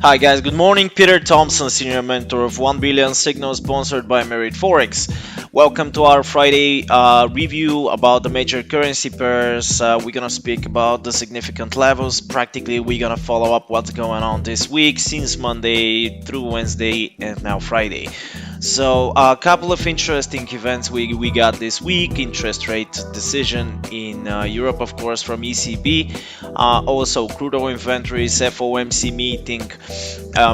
Hi guys, good morning. Peter Thompson, Senior Mentor of 1 Billion Signal, sponsored by Merit Forex. Welcome to our Friday review about the major currency pairs. We're gonna speak about the significant levels. Practically, we're gonna follow up what's going on this week since Monday through Wednesday and now Friday. So a couple of interesting events we got this week. Interest rate decision in Europe, of course, from ECB. Also crude oil inventories, FOMC meeting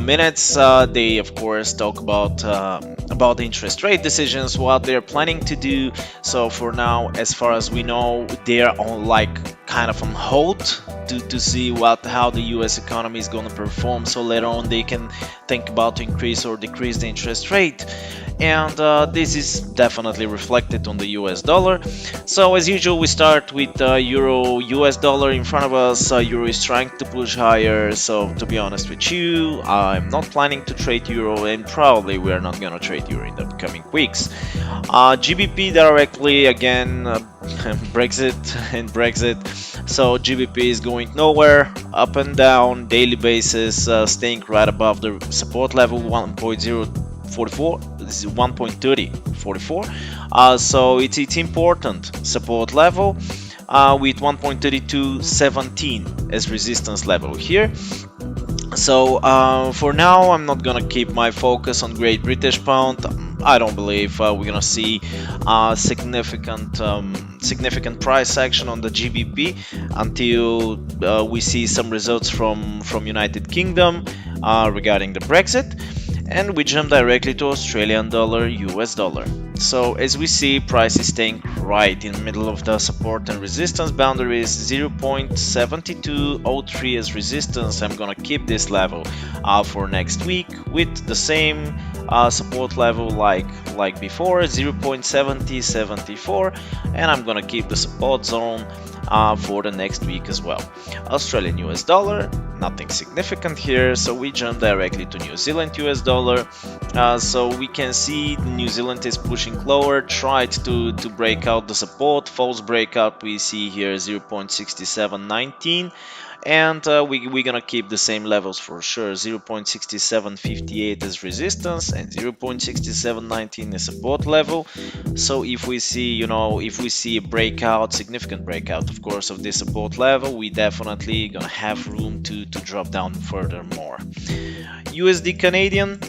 minutes. They of course talk about the interest rate decisions, what they're planning to do. So for now, as far as we know, they're on kind of on hold to see how the US economy is going to perform, so later on they can think about to increase or decrease the interest rate. And this is definitely reflected on the US dollar. So as usual, we start with euro US dollar in front of us. Euro is trying to push higher, so to be honest with you, I'm not planning to trade euro, and probably we are not going to trade euro in the coming weeks. GBP directly again, Brexit and Brexit. So GBP is going nowhere, up and down daily basis, staying right above the support level 1.044. This is 1.3044. So it's important support level with 1.3217 as resistance level here. So for now, I'm not gonna keep my focus on Great British Pound. I don't believe we're gonna see significant price action on the GBP until we see some results from United Kingdom regarding the Brexit. And we jump directly to Australian dollar, US dollar. So as we see, price is staying right in the middle of the support and resistance boundaries. 0.7203 as resistance. I'm gonna keep this level for next week with the same support level like before, 0.7074, and I'm gonna keep the support zone for the next week as well. Australian US dollar, nothing significant here, so we jump directly to New Zealand US dollar. So we can see New Zealand is pushing lower, tried to break out the support, false breakout. We see here 0.6719, and we're gonna keep the same levels for sure, 0.6758 as resistance and 0.6719 as support level. So if we see a breakout, significant breakout of course of this support level, we definitely gonna have room to drop down furthermore. USD Canadian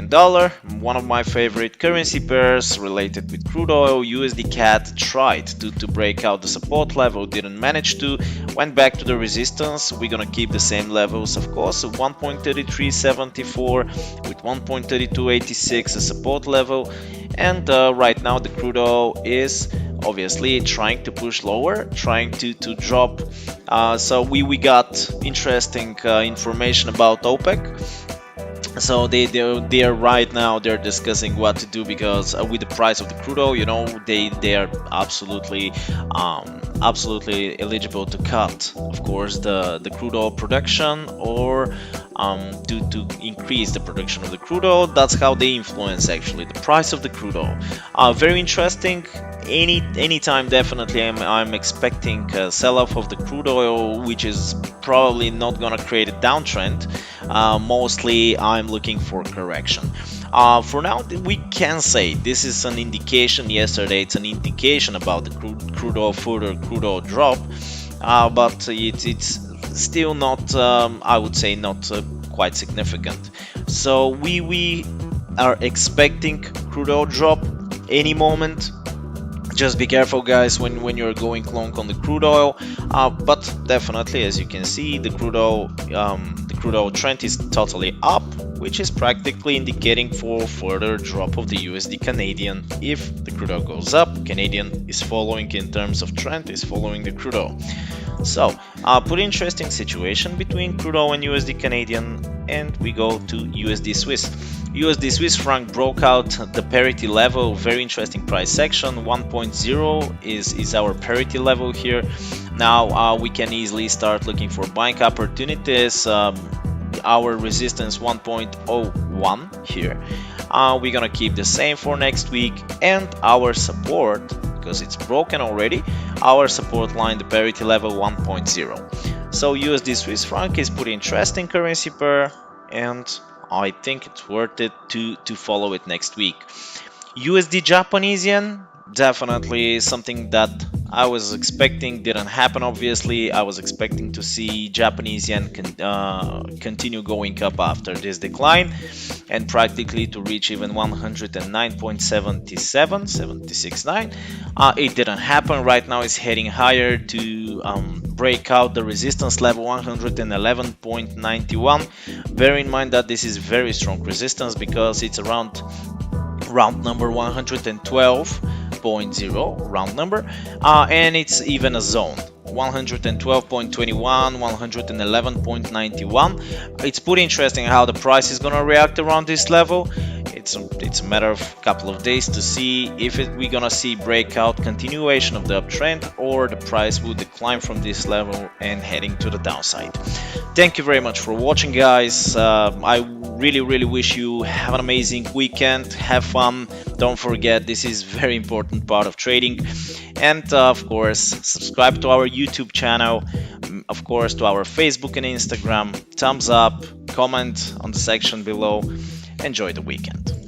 dollar, one of my favorite currency pairs related with crude oil. USDCAD tried to break out the support level, didn't manage to, went back to the resistance. We're gonna keep the same levels of course, 1.3374 with 1.3286 as support level. And right now the crude oil is obviously trying to push lower, trying to drop. So we got interesting information about OPEC. So they are right now they're discussing what to do, because with the price of the crude oil, they are absolutely eligible to cut, of course, the crude oil production, or to increase the production of the crude oil. That's how they influence actually the price of the crude oil. Very interesting. Anytime definitely I'm expecting a sell-off of the crude oil, which is probably not gonna create a downtrend. Mostly I'm looking for correction. For now, we can say this is an indication. Yesterday it's an indication about the crude oil further crude oil drop, but it's still not, I would say, not quite significant. So we are expecting crude oil drop any moment. Just be careful guys when you're going long on the crude oil, but definitely, as you can see, the crude oil trend is totally up, which is practically indicating for further drop of the USD Canadian. If the crude oil goes up, Canadian is following in terms of trend, is following the crude oil. So pretty interesting situation between crude oil and USD Canadian. And we go to USD Swiss. USD Swiss franc broke out the parity level. Very interesting price action. 1.0 is our parity level here. Now we can easily start looking for buying opportunities. Our resistance 1.01 here. We're gonna keep the same for next week, and our support, because it's broken already, our support line, the parity level 1.0. So USD Swiss franc is pretty interesting currency pair, and I think it's worth it to follow it next week. USD Japanese yen, definitely something that I was expecting, didn't happen obviously. I was expecting to see Japanese yen continue going up after this decline and practically to reach even 109.77, it didn't happen. Right now it's heading higher to break out the resistance level 111.91. Bear in mind that this is very strong resistance because it's around round number 112.0 round number, and it's even a zone 112.21, 111.91. It's pretty interesting how the price is gonna react around this level. It's a matter of a couple of days to see if we're gonna see breakout continuation of the uptrend, or the price will decline from this level and heading to the downside. Thank you very much for watching, guys. I really wish you have an amazing weekend. Have fun. Don't forget, this is very important part of trading. And of course, subscribe to our YouTube channel, of course to our Facebook and Instagram. Thumbs up, comment on the section below. Enjoy the weekend.